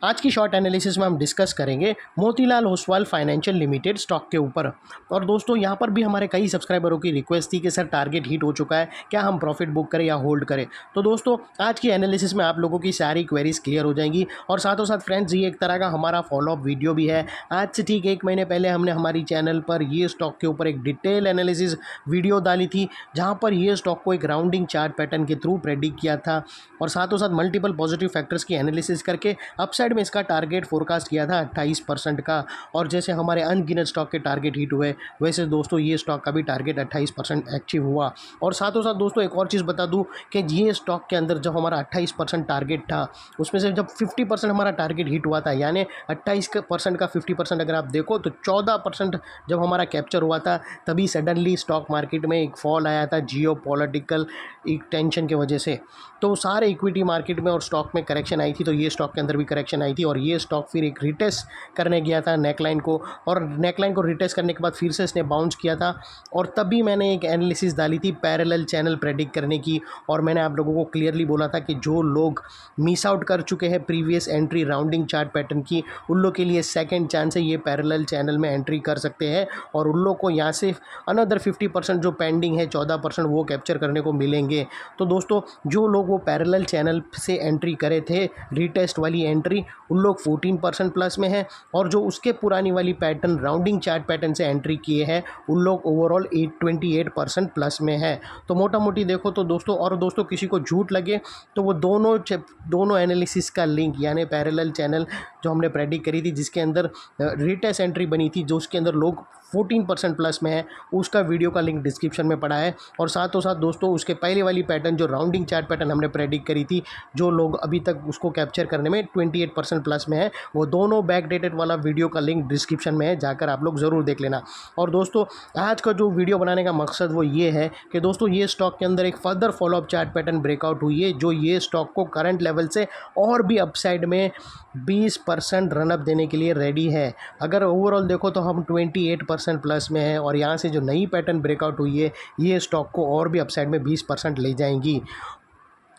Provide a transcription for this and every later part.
आज की short analysis में हम डिस्कस करेंगे Motilal Oswal financial limited stock के ऊपर। और दोस्तों यहाँ पर भी हमारे कई सब्सक्राइबरों की रिक्वेस्ट थी कि सर टारगेट हिट हो चुका है, क्या हम प्रॉफिट बुक करें या होल्ड करें। तो दोस्तों आज की एनालिसिस में आप लोगों की सारी क्वेरीज क्लियर हो जाएंगी। और साथों साथ फ्रेंड्स, ये एक तरह का हमारा फॉलोअप वीडियो भी है। आज से ठीक 1 महीने पहले हमने हमारी चैनल पर ये स्टॉक के ऊपर एक डिटेल एनालिसिस वीडियो डाली थी, जहाँ पर ये स्टॉक को एक राउंडिंग चार्ट पैटर्न के थ्रू प्रेडिक्ट किया था और साथों साथ मल्टीपल पॉजिटिव फैक्टर्स की एनालिसिस करके अपसाइड में इसका टारगेट फोरकास्ट किया था 28% का। और जैसे हमारे अनगिनत स्टॉक के टारगेट हिट हुए, वैसे दोस्तों ये स्टॉक का भी टारगेट 28% अचीव हुआ। और साथों साथ दोस्तों एक और चीज़ बता दूं कि ये स्टॉक के अंदर जब हमारा 28% टारगेट था, उसमें से जब 50% हमारा टारगेट हिट हुआ था, यानी 28% का 50% अगर आप देखो तो 14% जब हमारा कैप्चर हुआ था, तभी सडनली स्टॉक मार्केट में एक फॉल आया था जियो पॉलिटिकल एक टेंशन की वजह से। तो सारे इक्विटी मार्केट में और स्टॉक में करेक्शन आई थी, तो ये स्टॉक के अंदर भी करेक्शन आई थी। और ये स्टॉक फिर एक रिटेस्ट करने गया था नेकलाइन को, और नेकलाइन को रिटेस्ट करने के बाद फिर से इसने बाउंस किया था। और तभी मैंने एक एनालिसिस डाली थी पैरेलल चैनल प्रेडिक्ट करने की, और मैंने आप लोगों को क्लियरली बोला था कि जो लोग मिस आउट कर चुके हैं previous entry rounding chart pattern की, उन लोग के लिए सेकेंड चांस है, ये पैरेलल चैनल में एंट्री कर सकते हैं। और उन लोग को यहाँ से अनदर 50% जो पेंडिंग है 14% वो कैप्चर करने को मिलेंगे। तो दोस्तों जो लोग वो पैरेलल चैनल से एंट्री करे थे, रीटेस्ट वाली एंट्री, उन लोग 14% प्लस में है। और जो उसके पुरानी वाली पैटर्न राउंडिंग चार्ट पैटर्न से एंट्री किए हैं, उन लोग ओवरऑल 28% प्लस में है। तो मोटा मोटी देखो तो दोस्तों, और दोस्तों किसी को झूठ लगे तो वो दोनों एनालिसिस का लिंक, यानी पैरेलल चैनल जो हमने प्रेडिक्ट करी थी जिसके अंदर रीटेस्ट एंट्री बनी थी, जो उसके अंदर लोग 14% प्लस में है, उसका वीडियो का लिंक डिस्क्रिप्शन में पड़ा है। और साथों साथ दोस्तों उसके पहले वाली पैटर्न जो राउंडिंग चार्ट पैटर्न हमने प्रेडिक्ट करी थी, जो लोग अभी तक उसको कैप्चर करने में 28% प्लस में है, वो दोनों बैकडेटेड वाला वीडियो का लिंक डिस्क्रिप्शन में है, जाकर आप लोग ज़रूर देख लेना। और दोस्तों आज का जो वीडियो बनाने का मकसद वो ये है कि दोस्तों ये स्टॉक के अंदर एक further follow up chart pattern breakout हुई है, जो ये स्टॉक को करंट लेवल से और भी अपसाइड में 20% रनअप देने के लिए रेडी है। अगर ओवरऑल देखो तो हम 28% प्लस में है, और यहाँ से जो नई पैटर्न ब्रेकआउट हुई है, ये स्टॉक को और भी अपसाइड में 20% ले जाएंगी।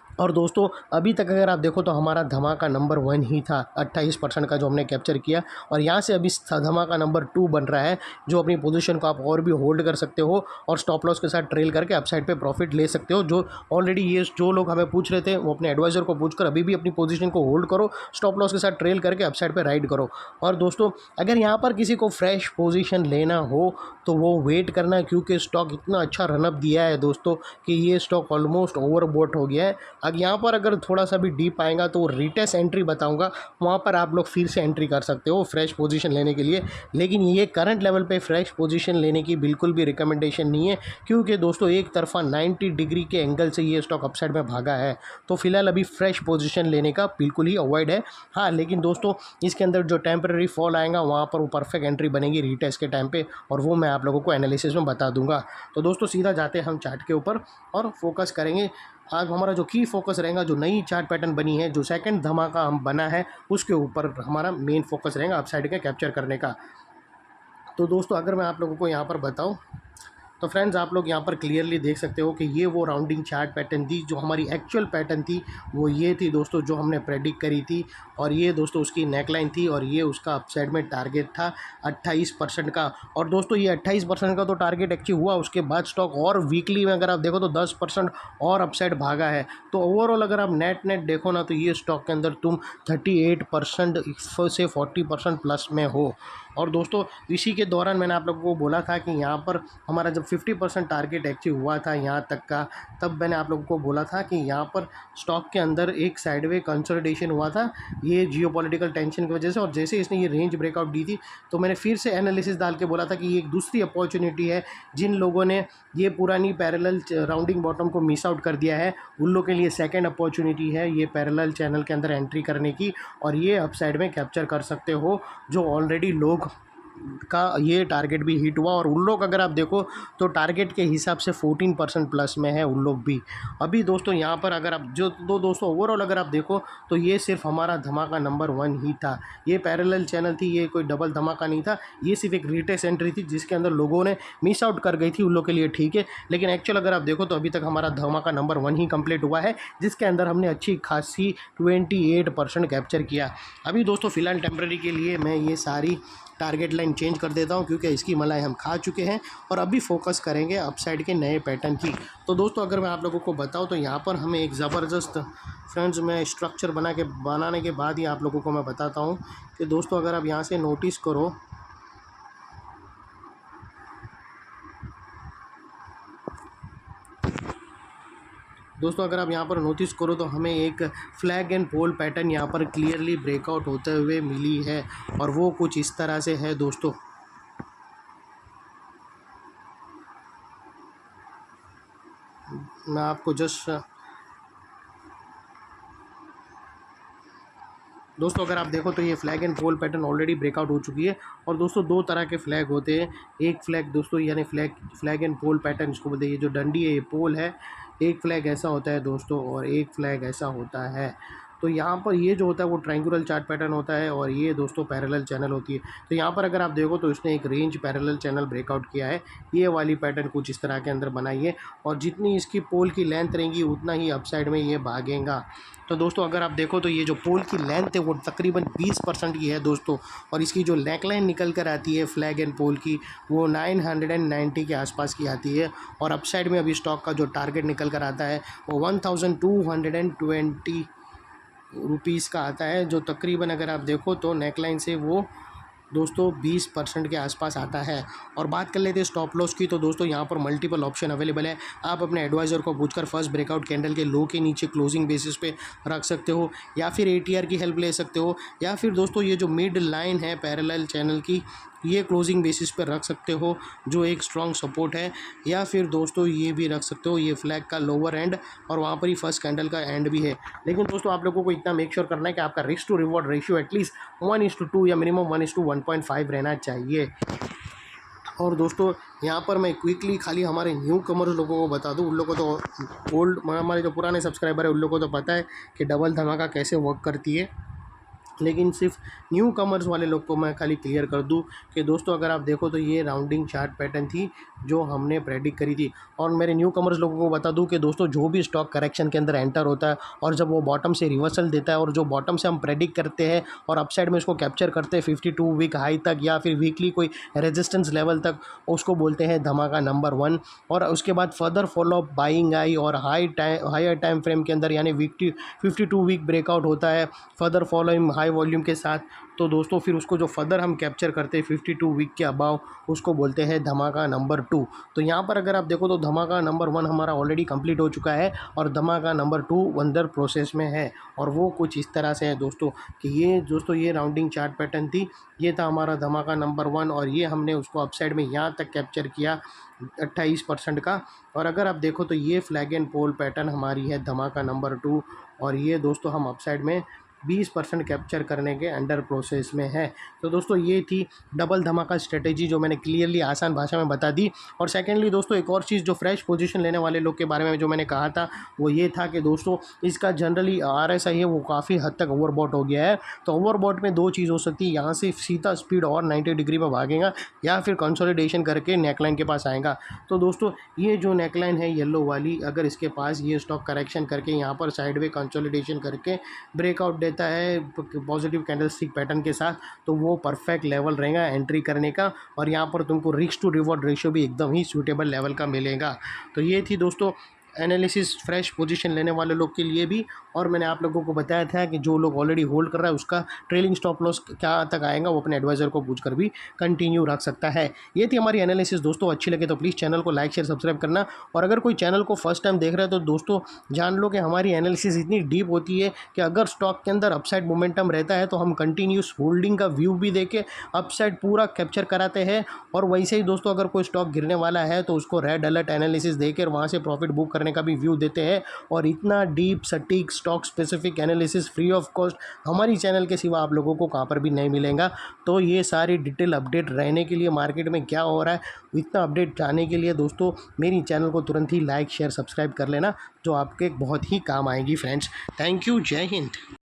और दोस्तों अभी तक अगर आप देखो तो हमारा धमाका नंबर 1 ही था 28% का, जो हमने कैप्चर किया। और यहाँ से अभी धमाका नंबर 2 बन रहा है, जो अपनी पोजीशन को आप और भी होल्ड कर सकते हो और स्टॉप लॉस के साथ ट्रेल करके अपसाइड पे प्रॉफिट ले सकते हो। जो ऑलरेडी ये जो लोग हमें पूछ रहे थे, वो अपने एडवाइज़र को पूछकर अभी भी अपनी पोजीशन को होल्ड करो, स्टॉप लॉस के साथ ट्रेल करके अपसाइड पे राइड करो। और दोस्तों अगर यहाँ पर किसी को फ्रेश पोजीशन लेना हो तो वो वेट करना, क्योंकि स्टॉक इतना अच्छा रनअप दिया है दोस्तों कि ये स्टॉक ऑलमोस्ट ओवरबॉट हो गया है। अब यहाँ पर अगर थोड़ा सा भी डीप आएगा तो रिटेस्ट एंट्री बताऊंगा, वहाँ पर आप लोग फिर से एंट्री कर सकते हो फ्रेश पोजीशन लेने के लिए। लेकिन ये करंट लेवल पे फ्रेश पोजीशन लेने की बिल्कुल भी रिकमेंडेशन नहीं है, क्योंकि दोस्तों एक तरफा 90 डिग्री के एंगल से ये स्टॉक अपसाइड में भागा है। तो फिलहाल अभी फ्रेश पोजीशन लेने का बिल्कुल ही अवॉइड है। हाँ, लेकिन दोस्तों इसके अंदर जो टेम्पररी फॉल आएगा, वहाँ पर वो परफेक्ट एंट्री बनेगी रिटेस्ट के टाइम पे, और वो मैं आप लोगों को एनालिसिस में बता दूंगा। तो दोस्तों सीधा जाते हैं हम चार्ट के ऊपर और फोकस करेंगे। आज हमारा जो की फोकस रहेगा, जो नई चार्ट पैटर्न बनी है, जो सेकंड धमाका हम बना है, उसके ऊपर हमारा मेन फोकस रहेगा अपसाइड के कैप्चर करने का। तो दोस्तों अगर मैं आप लोगों को यहाँ पर बताऊँ तो फ्रेंड्स, आप लोग यहाँ पर क्लियरली देख सकते हो कि ये वो राउंडिंग चार्ट पैटर्न थी, जो हमारी एक्चुअल पैटर्न थी वो ये थी दोस्तों, जो हमने प्रेडिक्ट करी थी। और ये दोस्तों उसकी नेकलाइन थी, और ये उसका अपसाइड में टारगेट था 28% का। और दोस्तों ये 28% का तो टारगेट एक्चुअली हुआ, उसके बाद स्टॉक और वीकली में अगर आप देखो तो 10% और अपसाइड भागा है। तो ओवरऑल अगर आप नेट देखो ना, तो ये स्टॉक के अंदर तुम 38% से 40% प्लस में हो। और दोस्तों इसी के दौरान मैंने आप लोगों को बोला था कि यहाँ पर हमारा जब 50% टारगेट एक्टिव हुआ था यहाँ तक का, तब मैंने आप लोगों को बोला था कि यहाँ पर स्टॉक के अंदर एक साइडवे कंसोलिडेशन हुआ था ये जियोपॉलिटिकल टेंशन की वजह से। और जैसे इसने ये रेंज ब्रेकआउट दी थी, तो मैंने फिर से एनालिसिस डाल के बोला था कि ये एक दूसरी अपॉर्चुनिटी है। जिन लोगों ने ये पुरानी पैरेलल राउंडिंग बॉटम को मिस आउट कर दिया है, उन लोगों के लिए सेकेंड अपॉर्चुनिटी है ये पैरेलल चैनल के अंदर एंट्री करने की, और ये अपसाइड में कैप्चर कर सकते हो। जो ऑलरेडी लोग का ये टारगेट भी हिट हुआ और उन लोग अगर आप देखो तो टारगेट के हिसाब से 14% प्लस में है उन लोग भी। अभी दोस्तों यहाँ पर अगर आप जो दोस्तों ओवरऑल अगर आप देखो तो ये सिर्फ हमारा धमाका नंबर 1 ही था। ये पैरेलल चैनल थी, ये कोई डबल धमाका नहीं था। ये सिर्फ एक रीटेस्ट एंट्री थी जिसके अंदर लोगों ने मिस आउट कर गई थी, उन लोग के लिए ठीक है। लेकिन एक्चुअल अगर आप देखो तो अभी तक हमारा धमाका नंबर 1 ही कंप्लीट हुआ है, जिसके अंदर हमने अच्छी खासी 28% कैप्चर किया। अभी दोस्तों फ़िलहाल टेम्प्रेरी के लिए मैं ये सारी टारगेट लाइन चेंज कर देता हूँ क्योंकि इसकी मलाई हम खा चुके हैं और अभी फोकस करेंगे अपसाइड के नए पैटर्न की। तो दोस्तों अगर मैं आप लोगों को बताऊँ तो यहाँ पर हमें एक ज़बरदस्त फ्रेंड्स मैं स्ट्रक्चर बनाने के बाद ही आप लोगों को मैं बताता हूँ कि दोस्तों अगर आप यहाँ से नोटिस करो दोस्तों, अगर आप यहाँ पर नोटिस करो तो हमें एक फ्लैग एंड पोल पैटर्न यहाँ पर क्लियरली ब्रेकआउट होते हुए मिली है और वो कुछ इस तरह से है दोस्तों। मैं आपको जस्ट दोस्तों अगर आप देखो तो ये flag and pole pattern already breakout हो चुकी है। और दोस्तों दो तरह के फ्लैग होते हैं, एक फ्लैग दोस्तों यानी फ्लैग एंड पोल पैटर्न इसको बोलते हैं। ये जो डंडी है ये पोल है, एक फ्लैग ऐसा होता है दोस्तों और एक फ्लैग ऐसा होता है। तो यहाँ पर ये जो होता है वो ट्रायंगुलर चार्ट पैटर्न होता है और ये दोस्तों पैरेलल चैनल होती है। तो यहाँ पर अगर आप देखो तो इसने एक रेंज पैरेलल चैनल ब्रेकआउट किया है, ये वाली पैटर्न कुछ इस तरह के अंदर बनाई है और जितनी इसकी पोल की लेंथ रहेगी उतना ही अपसाइड में ये भागेगा। तो दोस्तों अगर आप देखो तो ये जो पोल की लेंथ है वो तकरीबन 20% की है दोस्तों और इसकी जो नेकलाइन निकल कर आती है फ्लैग एंड पोल की वो 990 के आसपास की आती है और अपसाइड में अभी स्टॉक का जो टारगेट निकल कर आता है वो 1220 रुपीज़ का आता है, जो तकरीबन अगर आप देखो तो नेकलाइन से वो दोस्तों 20% के आसपास आता है। और बात कर लेते हैं स्टॉप लॉस की, तो दोस्तों यहाँ पर मल्टीपल ऑप्शन अवेलेबल है। आप अपने एडवाइज़र को पूछकर फर्स्ट ब्रेकआउट कैंडल के लो के नीचे क्लोजिंग बेसिस पे रख सकते हो या फिर एटीआर की हेल्प ले सकते हो या फिर दोस्तों ये जो मिड लाइन है पैरेलल चैनल की ये क्लोजिंग बेसिस पर रख सकते हो जो एक स्ट्रॉन्ग सपोर्ट है, या फिर दोस्तों ये भी रख सकते हो ये फ्लैग का लोअर एंड और वहाँ पर ही फर्स्ट कैंडल का एंड भी है। लेकिन दोस्तों आप लोगों को इतना मेक श्योर करना है कि आपका risk to reward ratio at least 1:2 या मिनिमम 1:1.5 रहना चाहिए। और दोस्तों यहाँ पर मैं क्विकली खाली हमारे न्यू कमर्स लोगों को बता दूँ, उन लोगों को तो हमारे जो पुराने सब्सक्राइबर है उन लोगों को तो पता है कि डबल धमाका कैसे वर्क करती है, लेकिन सिर्फ न्यू कमर्स वाले लोग को मैं खाली क्लियर कर दूं कि दोस्तों अगर आप देखो तो ये राउंडिंग चार्ट पैटर्न थी जो हमने प्रेडिक्ट करी थी। और मेरे न्यू कमर्स लोगों को बता दूं कि दोस्तों जो भी स्टॉक करेक्शन के अंदर एंटर होता है और जब वो बॉटम से रिवर्सल देता है और जो बॉटम से हम प्रेडिक्ट करते हैं और अपसाइड में उसको कैप्चर करते हैं 52 वीक हाई तक या फिर वीकली कोई रेजिस्टेंस लेवल तक, उसको बोलते हैं धमाका नंबर 1। और उसके बाद फर्दर फॉलोअप बाइंग आई और हायर टाइम फ्रेम के अंदर यानी 52 वीक ब्रेकआउट होता है फर्दर फॉलोइंग हाई वॉल्यूम के साथ, तो दोस्तों फिर उसको जो फर्दर हम कैप्चर करते हैं 52 वीक के अबाव उसको बोलते हैं धमाका नंबर 2। तो यहाँ पर अगर आप देखो तो धमाका नंबर 1 हमारा ऑलरेडी कंप्लीट हो चुका है और धमाका नंबर 2 अंदर प्रोसेस में है और वो कुछ इस तरह से है दोस्तों कि ये दोस्तों ये राउंडिंग चार्ट पैटर्न थी, ये था हमारा धमाका नंबर 1 और ये हमने उसको अपसाइड में यहाँ तक कैप्चर किया 28% का। और अगर आप देखो तो ये फ्लैग एंड पोल पैटर्न हमारी है धमाका नंबर 2 और ये दोस्तों हम अपसाइड में 20% कैप्चर करने के अंडर प्रोसेस में है। तो दोस्तों ये थी डबल धमाका स्ट्रेटेजी जो मैंने क्लियरली आसान भाषा में बता दी। और सेकेंडली दोस्तों एक और चीज़ जो फ्रेश पोजीशन लेने वाले लोग के बारे में जो मैंने कहा था वो ये था कि दोस्तों इसका जनरली RSI है वो काफ़ी हद तक ओवरबॉट हो गया है। तो ओवरबॉट में दो चीज़ हो सकती है, यहाँ से सीधा स्पीड और 90 डिग्री में भागेगा या फिर कंसोलिडेशन करके नेकलाइन के पास आएगा। तो दोस्तों ये जो नेकलाइन है येलो वाली, अगर इसके पास ये स्टॉक करेक्शन करके यहाँ पर साइडवे कंसोलिडेशन करके ब्रेकआउट देता है पॉजिटिव कैंडलस्टिक पैटर्न के साथ, तो वो परफेक्ट लेवल रहेगा एंट्री करने का और यहाँ पर तुमको रिस्क टू रिवॉर्ड रेशियो भी एकदम ही सूटेबल लेवल का मिलेगा। तो ये थी दोस्तों एनालिसिस फ्रेश पोजीशन लेने वाले लोग के लिए भी। और मैंने आप लोगों को बताया था कि जो लोग ऑलरेडी होल्ड कर रहा है उसका ट्रेलिंग स्टॉप लॉस क्या तक आएगा वो अपने एडवाइज़र को पूछकर भी कंटिन्यू रख सकता है। ये थी हमारी एनालिसिस दोस्तों, अच्छी लगे तो प्लीज़ चैनल को लाइक शेयर सब्सक्राइब करना। और अगर कोई चैनल को फर्स्ट टाइम देख रहा है तो दोस्तों जान लो कि हमारी एनालिसिस इतनी डीप होती है कि अगर स्टॉक के अंदर अपसाइड मोमेंटम रहता है तो हम कंटिन्यूस होल्डिंग का व्यू भी देके अपसाइड पूरा कैप्चर कराते हैं। और वैसे ही दोस्तों अगर कोई स्टॉक गिरने वाला है तो उसको रेड अलर्ट एनालिसिस देकर वहाँ से प्रॉफिट बुक करने करने का भी व्यू देते हैं। और इतना डीप सटीक stock specific analysis free of cost हमारी चैनल के सिवा आप लोगों को कहाँ पर भी नहीं मिलेगा। तो ये सारी डिटेल अपडेट रहने के लिए मार्केट में क्या हो रहा है इतना अपडेट जानने के लिए दोस्तों मेरी चैनल को तुरंत ही लाइक शेयर सब्सक्राइब कर लेना, जो आपके बहुत ही काम आएगी फ्रेंड्स। थैंक यू, जय हिंद।